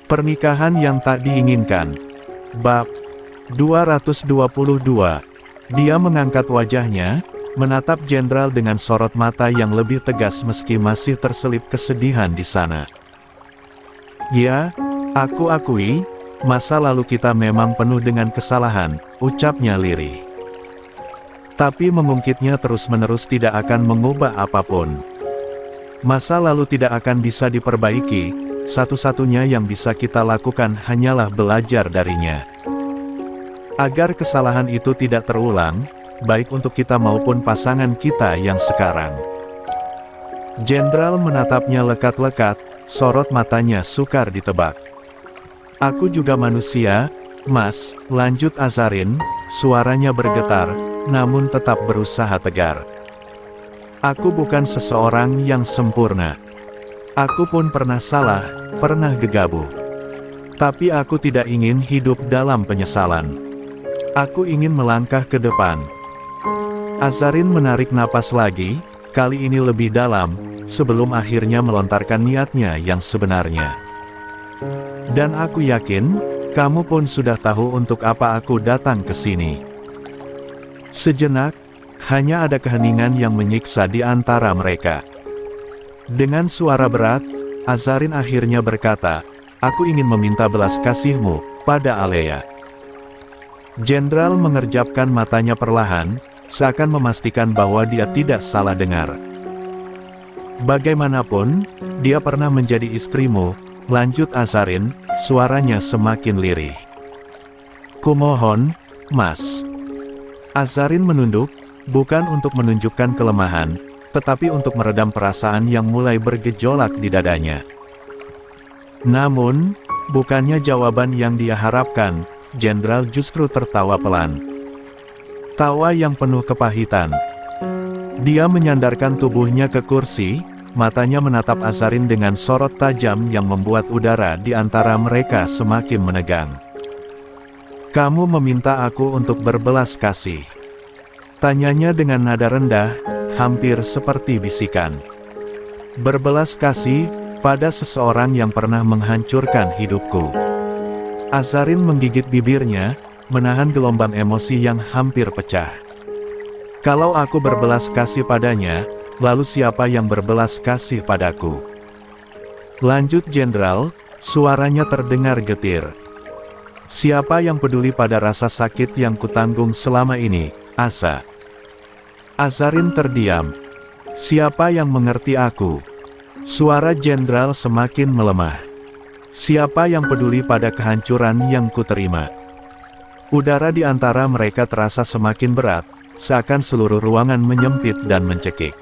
Pernikahan yang tak diinginkan. Bab 222. Dia mengangkat wajahnya, menatap jenderal dengan sorot mata yang lebih tegas meski masih terselip kesedihan di sana. "Ya, aku akui, masa lalu kita memang penuh dengan kesalahan," ucapnya lirih. "Tapi mengungkitnya terus-menerus tidak akan mengubah apapun. Masa lalu tidak akan bisa diperbaiki, satu-satunya yang bisa kita lakukan hanyalah belajar darinya. Agar kesalahan itu tidak terulang, baik untuk kita maupun pasangan kita yang sekarang." Jenderal menatapnya lekat-lekat, sorot matanya sukar ditebak. "Aku juga manusia, Mas," lanjut Azarin, suaranya bergetar, namun tetap berusaha tegar. "Aku bukan seseorang yang sempurna. Aku pun pernah salah, pernah gegabah. Tapi aku tidak ingin hidup dalam penyesalan. Aku ingin melangkah ke depan." Azarin menarik napas lagi, kali ini lebih dalam, sebelum akhirnya melontarkan niatnya yang sebenarnya. "Dan aku yakin, kamu pun sudah tahu untuk apa aku datang ke sini." Sejenak, hanya ada keheningan yang menyiksa di antara mereka. Dengan suara berat, Azarin akhirnya berkata, "Aku ingin meminta belas kasihmu pada Alea." Jenderal mengerjapkan matanya perlahan, seakan memastikan bahwa dia tidak salah dengar. "Bagaimanapun, dia pernah menjadi istrimu," lanjut Azarin, suaranya semakin lirih. "Kumohon, Mas." Azarin menunduk, bukan untuk menunjukkan kelemahan, tetapi untuk meredam perasaan yang mulai bergejolak di dadanya. Namun, bukannya jawaban yang dia harapkan, jenderal justru tertawa pelan. Tawa yang penuh kepahitan. Dia menyandarkan tubuhnya ke kursi, matanya menatap Azarin dengan sorot tajam yang membuat udara di antara mereka semakin menegang. "Kamu meminta aku untuk berbelas kasih?" tanyanya dengan nada rendah, hampir seperti bisikan. "Berbelas kasih pada seseorang yang pernah menghancurkan hidupku." Azarin menggigit bibirnya, menahan gelombang emosi yang hampir pecah. "Kalau aku berbelas kasih padanya, lalu siapa yang berbelas kasih padaku?" lanjut jenderal, suaranya terdengar getir. "Siapa yang peduli pada rasa sakit yang kutanggung selama ini, Asa?" Azarin terdiam. "Siapa yang mengerti aku?" Suara jenderal semakin melemah. "Siapa yang peduli pada kehancuran yang kuterima?" Udara di antara mereka terasa semakin berat, seakan seluruh ruangan menyempit dan mencekik.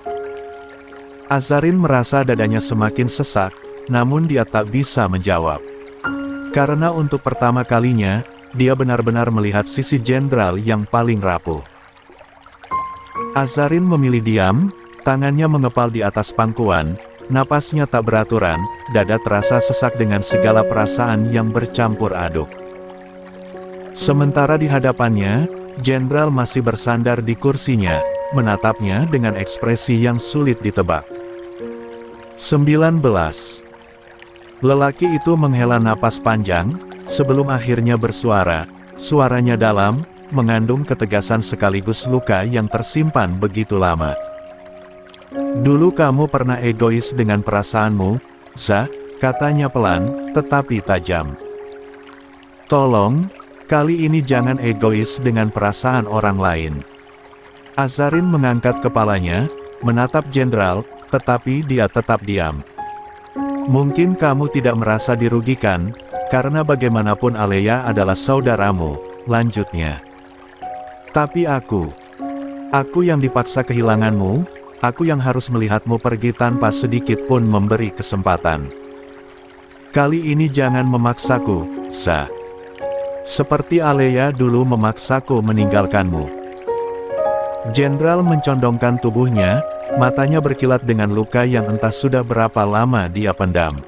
Azarin merasa dadanya semakin sesak, namun dia tak bisa menjawab. Karena untuk pertama kalinya, dia benar-benar melihat sisi jenderal yang paling rapuh. Azarin memilih diam, tangannya mengepal di atas pangkuan, napasnya tak beraturan, dada terasa sesak dengan segala perasaan yang bercampur aduk. Sementara di hadapannya, jenderal masih bersandar di kursinya, menatapnya dengan ekspresi yang sulit ditebak. 19. Lelaki itu menghela napas panjang, sebelum akhirnya bersuara, suaranya dalam, mengandung ketegasan sekaligus luka yang tersimpan begitu lama. "Dulu kamu pernah egois dengan perasaanmu, Za," katanya pelan, tetapi tajam. "Tolong, kali ini jangan egois dengan perasaan orang lain." Azarin mengangkat kepalanya, menatap jenderal, tetapi dia tetap diam. "Mungkin kamu tidak merasa dirugikan, karena bagaimanapun Alea adalah saudaramu," lanjutnya. "Tapi aku yang dipaksa kehilanganmu, aku yang harus melihatmu pergi tanpa sedikit pun memberi kesempatan. Kali ini jangan memaksaku, Za. Seperti Alea dulu memaksaku meninggalkanmu." Jenderal mencondongkan tubuhnya, matanya berkilat dengan luka yang entah sudah berapa lama dia pendam.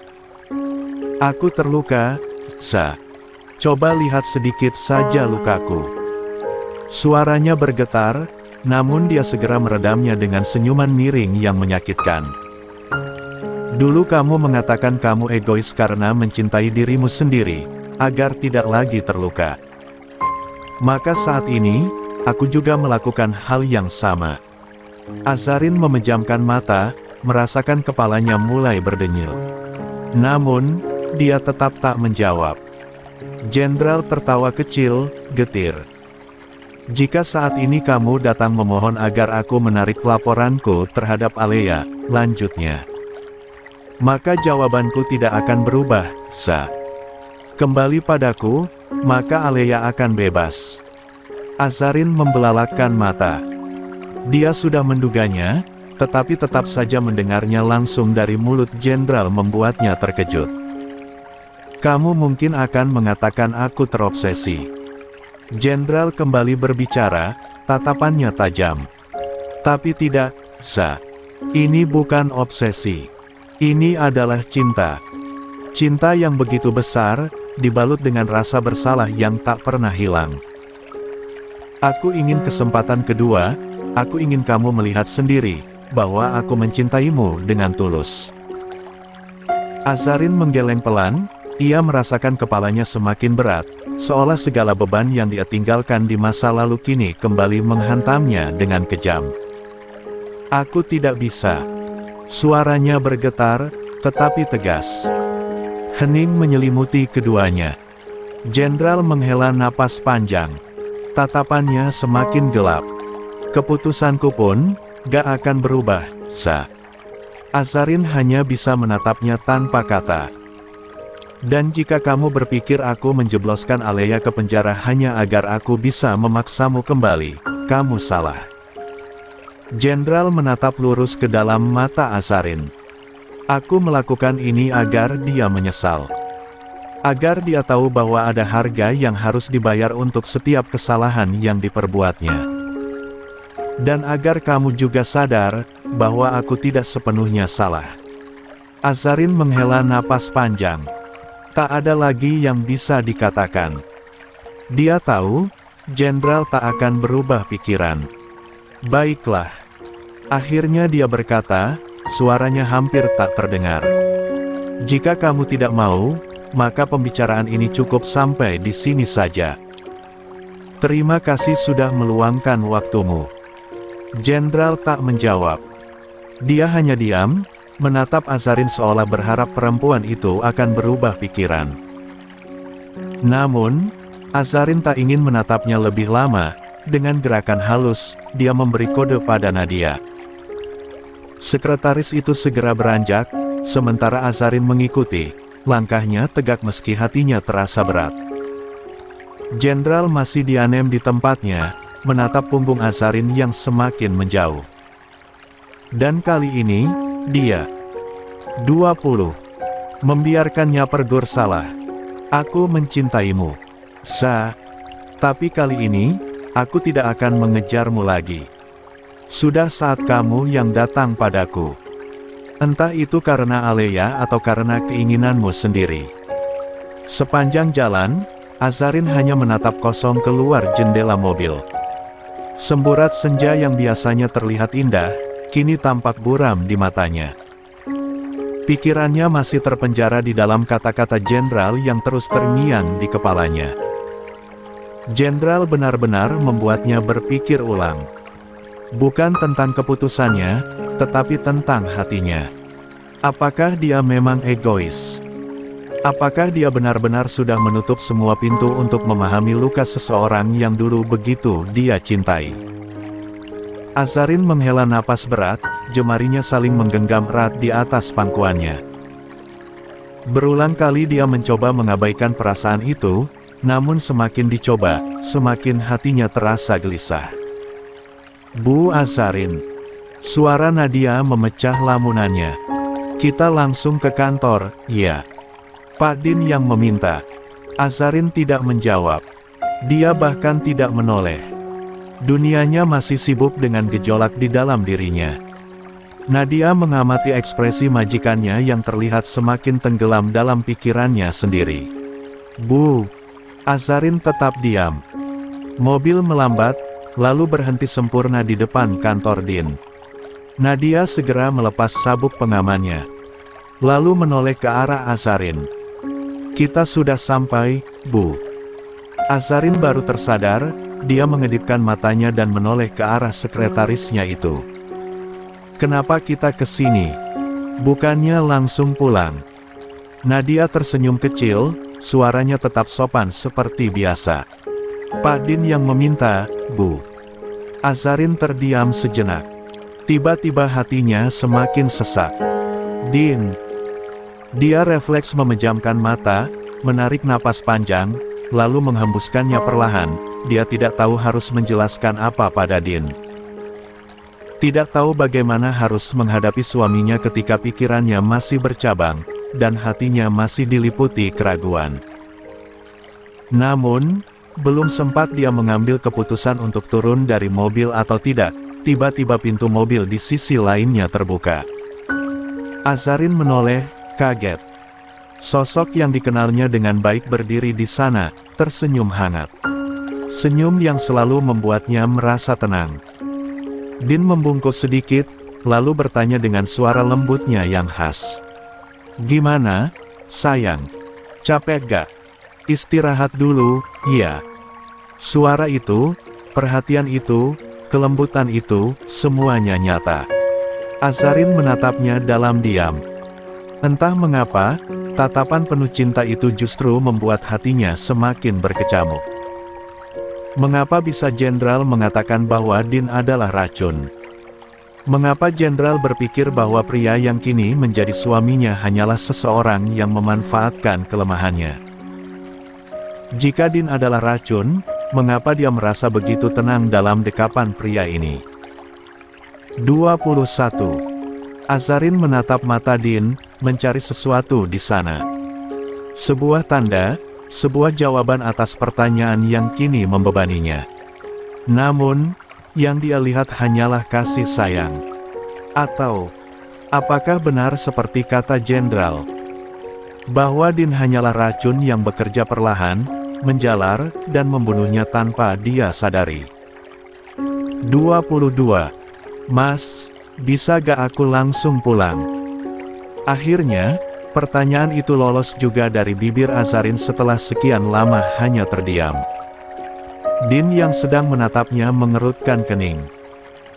"Aku terluka, Za. Coba lihat sedikit saja lukaku." Suaranya bergetar, namun dia segera meredamnya dengan senyuman miring yang menyakitkan. Dulu kamu mengatakan kamu egois karena mencintai dirimu sendiri, agar tidak lagi terluka. Maka saat ini, aku juga melakukan hal yang sama. Azarin memejamkan mata, merasakan kepalanya mulai berdenyut. Namun, dia tetap tak menjawab. Jenderal tertawa kecil, getir. Jika saat ini kamu datang memohon agar aku menarik laporanku terhadap Alea, lanjutnya, maka jawabanku tidak akan berubah, Sa. Kembali padaku, maka Alea akan bebas. Azarin membelalakkan mata. Dia sudah menduganya, tetapi tetap saja mendengarnya langsung dari mulut jenderal membuatnya terkejut. Kamu mungkin akan mengatakan aku terobsesi. Jenderal kembali berbicara, tatapannya tajam. Tapi tidak, Sa. Ini bukan obsesi. Ini adalah cinta. Cinta yang begitu besar, dibalut dengan rasa bersalah yang tak pernah hilang. Aku ingin kesempatan kedua, aku ingin kamu melihat sendiri, bahwa aku mencintaimu dengan tulus. Azarin menggeleng pelan, ia merasakan kepalanya semakin berat, seolah segala beban yang dia tinggalkan di masa lalu kini kembali menghantamnya dengan kejam. Aku tidak bisa. Suaranya bergetar, tetapi tegas. Hening menyelimuti keduanya. Jenderal menghela napas panjang. Tatapannya semakin gelap. Keputusanku pun gak akan berubah, Sa. Azarin hanya bisa menatapnya tanpa kata. Dan jika kamu berpikir aku menjebloskan Alea ke penjara hanya agar aku bisa memaksamu kembali, kamu salah. Jenderal menatap lurus ke dalam mata Azarin. Aku melakukan ini agar dia menyesal. Agar dia tahu bahwa ada harga yang harus dibayar untuk setiap kesalahan yang diperbuatnya. Dan agar kamu juga sadar, bahwa aku tidak sepenuhnya salah. Azarin menghela napas panjang. Tak ada lagi yang bisa dikatakan. Dia tahu, jenderal tak akan berubah pikiran. Baiklah. Akhirnya dia berkata, suaranya hampir tak terdengar. Jika kamu tidak mau, maka pembicaraan ini cukup sampai di sini saja. Terima kasih sudah meluangkan waktumu. Jenderal tak menjawab. Dia hanya diam, menatap Azarin seolah berharap perempuan itu akan berubah pikiran. Namun, Azarin tak ingin menatapnya lebih lama. Dengan gerakan halus, dia memberi kode pada Nadia. Sekretaris itu segera beranjak, sementara Azarin mengikuti. Langkahnya tegak meski hatinya terasa berat. Jenderal masih dianem di tempatnya, menatap punggung Azarin yang semakin menjauh. Dan kali ini, dia 20. Membiarkannya pergur salah. Aku mencintaimu, Sa. Tapi kali ini, aku tidak akan mengejarmu lagi. Sudah saat kamu yang datang padaku. Entah itu karena Alea atau karena keinginanmu sendiri. Sepanjang jalan, Azarin hanya menatap kosong keluar jendela mobil. Semburat senja yang biasanya terlihat indah, kini tampak buram di matanya. Pikirannya masih terpenjara di dalam kata-kata jenderal yang terus terngiang di kepalanya. Jenderal benar-benar membuatnya berpikir ulang. Bukan tentang keputusannya, tetapi tentang hatinya. Apakah dia memang egois? Apakah dia benar-benar sudah menutup semua pintu untuk memahami luka seseorang yang dulu begitu dia cintai? Azarin menghela napas berat, jemarinya saling menggenggam erat di atas pangkuannya. Berulang kali dia mencoba mengabaikan perasaan itu, namun semakin dicoba, semakin hatinya terasa gelisah. Bu Azarin. Suara Nadia memecah lamunannya. Kita langsung ke kantor, ya. Pak Din yang meminta. Azarin tidak menjawab. Dia bahkan tidak menoleh. Dunianya masih sibuk dengan gejolak di dalam dirinya. Nadia mengamati ekspresi majikannya yang terlihat semakin tenggelam dalam pikirannya sendiri. Bu. Azarin tetap diam. Mobil melambat, lalu berhenti sempurna di depan kantor Din. Nadia segera melepas sabuk pengamannya. lalu menoleh ke arah Azarin. "Kita sudah sampai, Bu." Azarin baru tersadar, dia mengedipkan matanya dan menoleh ke arah sekretarisnya itu. "Kenapa kita ke sini? Bukannya langsung pulang?" Nadia tersenyum kecil, suaranya tetap sopan seperti biasa. "Pak Din yang meminta, Bu." Azarin terdiam sejenak. Tiba-tiba hatinya semakin sesak. "Din." Dia refleks memejamkan mata, menarik napas panjang, lalu menghembuskannya perlahan. Dia tidak tahu harus menjelaskan apa pada Din. Tidak tahu bagaimana harus menghadapi suaminya ketika pikirannya masih bercabang, dan hatinya masih diliputi keraguan. Namun, belum sempat dia mengambil keputusan untuk turun dari mobil atau tidak, tiba-tiba pintu mobil di sisi lainnya terbuka. Azarin menoleh, kaget. Sosok yang dikenalnya dengan baik berdiri di sana, tersenyum hangat. Senyum yang selalu membuatnya merasa tenang. Din membungkuk sedikit, lalu bertanya dengan suara lembutnya yang khas. "Gimana, sayang? Capek gak? Istirahat dulu, ya." Suara itu, perhatian itu, kelembutan itu, semuanya nyata. Azarin menatapnya dalam diam. Entah mengapa, tatapan penuh cinta itu justru membuat hatinya semakin berkecamuk. Mengapa bisa Jenderal mengatakan bahwa Din adalah racun? Mengapa Jenderal berpikir bahwa pria yang kini menjadi suaminya hanyalah seseorang yang memanfaatkan kelemahannya? Jika Din adalah racun, mengapa dia merasa begitu tenang dalam dekapan pria ini? 21. Azarin menatap mata Din, mencari sesuatu di sana. Sebuah tanda, sebuah jawaban atas pertanyaan yang kini membebaninya. Namun, yang dia lihat hanyalah kasih sayang. Atau, apakah benar seperti kata Jenderal, bahwa Din hanyalah racun yang bekerja perlahan, menjalar, dan membunuhnya tanpa dia sadari? 22. "Mas, bisa gak aku langsung pulang?" Akhirnya, pertanyaan itu lolos juga dari bibir Azarin setelah sekian lama hanya terdiam. Din yang sedang menatapnya mengerutkan kening.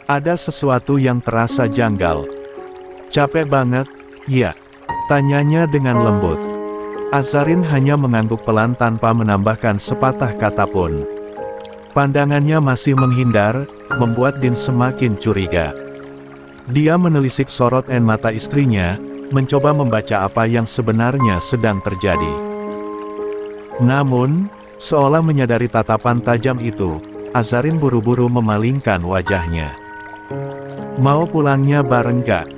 Ada sesuatu yang terasa janggal. "Capek banget, ya?" tanyanya dengan lembut. Azarin hanya mengangguk pelan tanpa menambahkan sepatah kata pun. Pandangannya masih menghindar, membuat Din semakin curiga. Dia menelisik sorot mata istrinya, mencoba membaca apa yang sebenarnya sedang terjadi. Namun, seolah menyadari tatapan tajam itu, Azarin buru-buru memalingkan wajahnya. "Mau pulangnya bareng gak?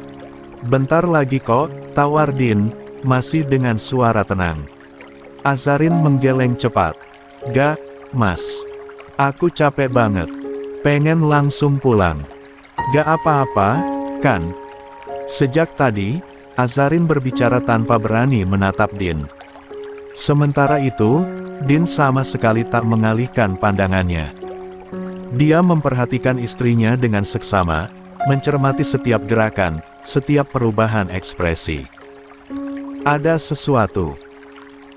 Bentar lagi kok," tawar Din, masih dengan suara tenang. Azarin menggeleng cepat. "Gak, Mas. Aku capek banget. Pengen langsung pulang." "Gak apa-apa, kan?" Sejak tadi, Azarin berbicara tanpa berani menatap Din. Sementara itu, Din sama sekali tak mengalihkan pandangannya. Dia memperhatikan istrinya dengan seksama, mencermati setiap gerakan, setiap perubahan ekspresi. Ada sesuatu.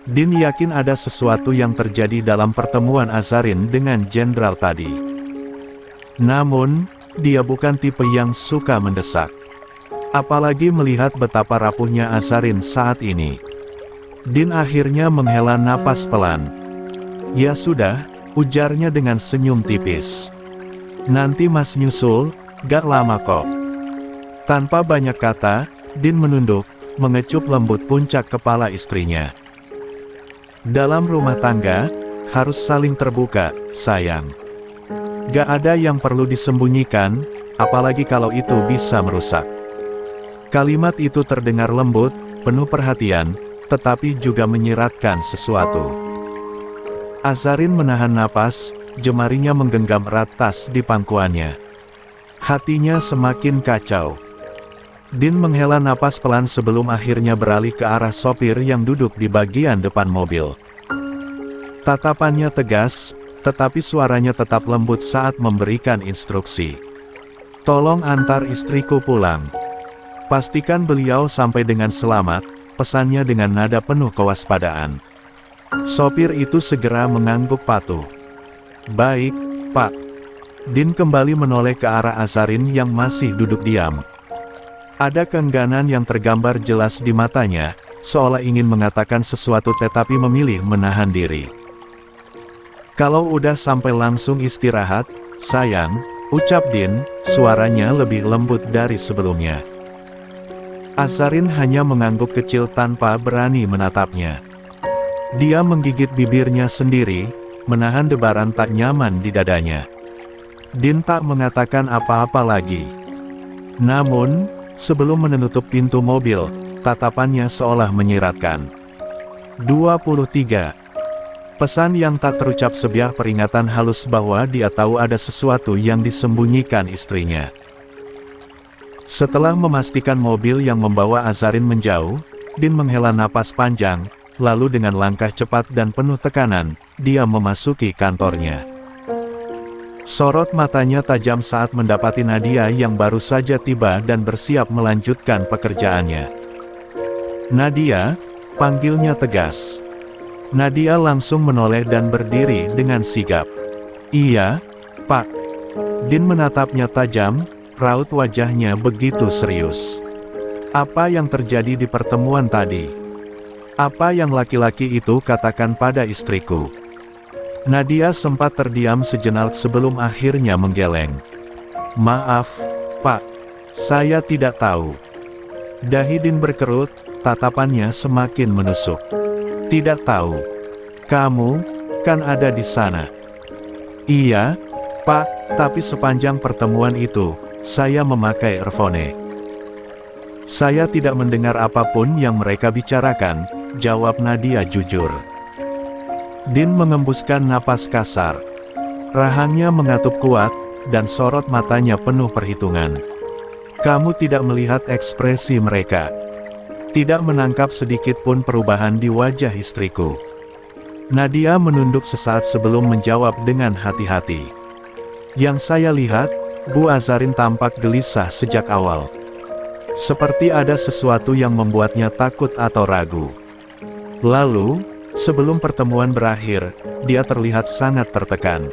Din yakin ada sesuatu yang terjadi dalam pertemuan Azarin dengan Jenderal tadi. Namun, dia bukan tipe yang suka mendesak. Apalagi melihat betapa rapuhnya Azarin saat ini. Din akhirnya menghela napas pelan. "Ya sudah," ujarnya dengan senyum tipis. "Nanti Mas nyusul, gak lama kok." Tanpa banyak kata, Din menunduk, mengecup lembut puncak kepala istrinya. "Dalam rumah tangga, harus saling terbuka, sayang. Gak ada yang perlu disembunyikan, apalagi kalau itu bisa merusak." Kalimat itu terdengar lembut, penuh perhatian, tetapi juga menyiratkan sesuatu. Azarin menahan napas, jemarinya menggenggam erat tas di pangkuannya. Hatinya semakin kacau. Din menghela napas pelan sebelum akhirnya beralih ke arah sopir yang duduk di bagian depan mobil. Tatapannya tegas, tetapi suaranya tetap lembut saat memberikan instruksi. "Tolong antar istriku pulang." Pastikan beliau sampai dengan selamat, pesannya dengan nada penuh kewaspadaan. Sopir itu segera mengangguk patuh. Baik, Pak. Din kembali menoleh ke arah Azarin yang masih duduk diam. Ada keengganan yang tergambar jelas di matanya, seolah ingin mengatakan sesuatu tetapi memilih menahan diri. Kalau udah sampai langsung istirahat, sayang, ucap Din, suaranya lebih lembut dari sebelumnya. Azarin hanya mengangguk kecil tanpa berani menatapnya. Dia menggigit bibirnya sendiri, menahan debaran tak nyaman di dadanya. Din tak mengatakan apa-apa lagi. Namun, sebelum menutup pintu mobil, tatapannya seolah menyiratkan. 23. Pesan yang tak terucap sebuah peringatan halus bahwa dia tahu ada sesuatu yang disembunyikan istrinya. Setelah memastikan mobil yang membawa Azarin menjauh, Din menghela napas panjang, lalu dengan langkah cepat dan penuh tekanan, dia memasuki kantornya. Sorot matanya tajam saat mendapati Nadia yang baru saja tiba dan bersiap melanjutkan pekerjaannya. Nadia, panggilnya tegas. Nadia langsung menoleh dan berdiri dengan sigap. Iya, Pak. Din menatapnya tajam, raut wajahnya begitu serius. Apa yang terjadi di pertemuan tadi? Apa yang laki-laki itu katakan pada istriku? Nadia sempat terdiam sejenak sebelum akhirnya menggeleng. Maaf, Pak. Saya tidak tahu. Dahi Din berkerut, tatapannya semakin menusuk. Tidak tahu. Kamu, kan ada di sana. Iya, Pak, tapi sepanjang pertemuan itu, saya memakai earphone. Saya tidak mendengar apapun yang mereka bicarakan, jawab Nadia jujur. Din mengembuskan napas kasar. Rahangnya mengatup kuat, dan sorot matanya penuh perhitungan. Kamu tidak melihat ekspresi mereka. Tidak menangkap sedikit pun perubahan di wajah istriku. Nadia menunduk sesaat sebelum menjawab dengan hati-hati. Yang saya lihat, Bu Azarin tampak gelisah sejak awal. Seperti ada sesuatu yang membuatnya takut atau ragu. Lalu, sebelum pertemuan berakhir, dia terlihat sangat tertekan.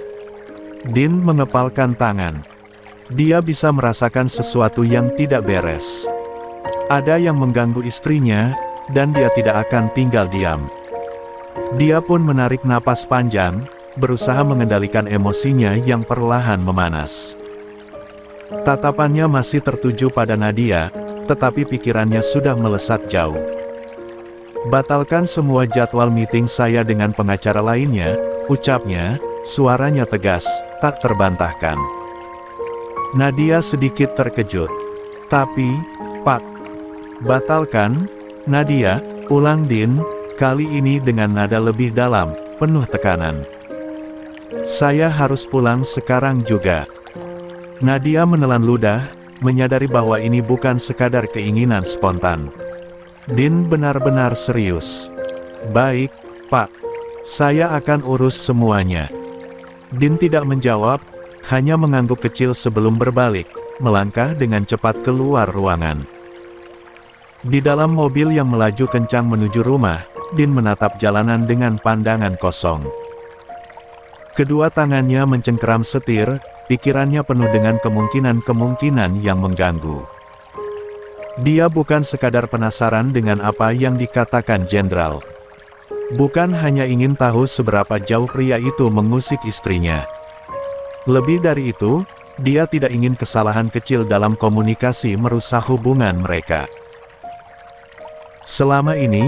Din mengepalkan tangan. Dia bisa merasakan sesuatu yang tidak beres. Ada yang mengganggu istrinya, dan dia tidak akan tinggal diam. Dia pun menarik napas panjang, berusaha mengendalikan emosinya yang perlahan memanas. Tatapannya masih tertuju pada Nadia, tetapi pikirannya sudah melesat jauh. Batalkan semua jadwal meeting saya dengan pengacara lainnya, ucapnya, suaranya tegas, tak terbantahkan. Nadia sedikit terkejut. Tapi, Pak, batalkan, Nadia, ulang Din, kali ini dengan nada lebih dalam, penuh tekanan. Saya harus pulang sekarang juga. Nadia menelan ludah, menyadari bahwa ini bukan sekadar keinginan spontan. Din benar-benar serius. Baik, Pak. Saya akan urus semuanya. Din tidak menjawab, hanya mengangguk kecil sebelum berbalik, melangkah dengan cepat keluar ruangan. Di dalam mobil yang melaju kencang menuju rumah, Din menatap jalanan dengan pandangan kosong. Kedua tangannya mencengkeram setir, pikirannya penuh dengan kemungkinan-kemungkinan yang mengganggu. Dia bukan sekadar penasaran dengan apa yang dikatakan jenderal. Bukan hanya ingin tahu seberapa jauh pria itu mengusik istrinya. Lebih dari itu, dia tidak ingin kesalahan kecil dalam komunikasi merusak hubungan mereka. Selama ini,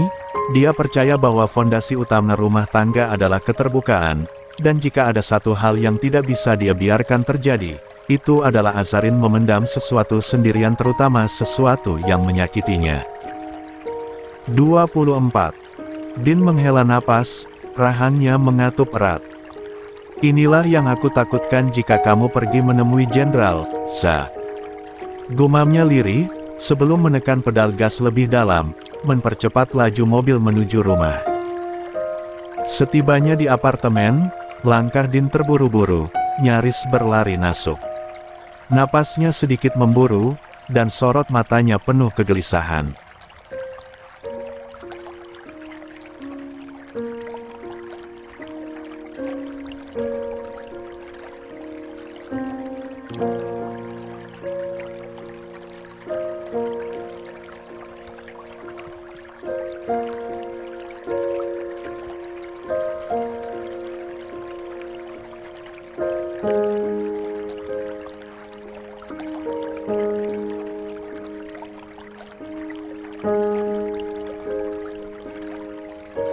dia percaya bahwa fondasi utama rumah tangga adalah keterbukaan, dan jika ada satu hal yang tidak bisa dia biarkan terjadi, itu adalah Azarin memendam sesuatu sendirian, terutama sesuatu yang menyakitinya. 24. Din menghela napas, rahangnya mengatup erat. Inilah yang aku takutkan jika kamu pergi menemui Jenderal Za. Gumamnya lirih, sebelum menekan pedal gas lebih dalam, mempercepat laju mobil menuju rumah. Setibanya di apartemen, langkah Din terburu-buru, nyaris berlari nasuk. Napasnya sedikit memburu, dan sorot matanya penuh kegelisahan.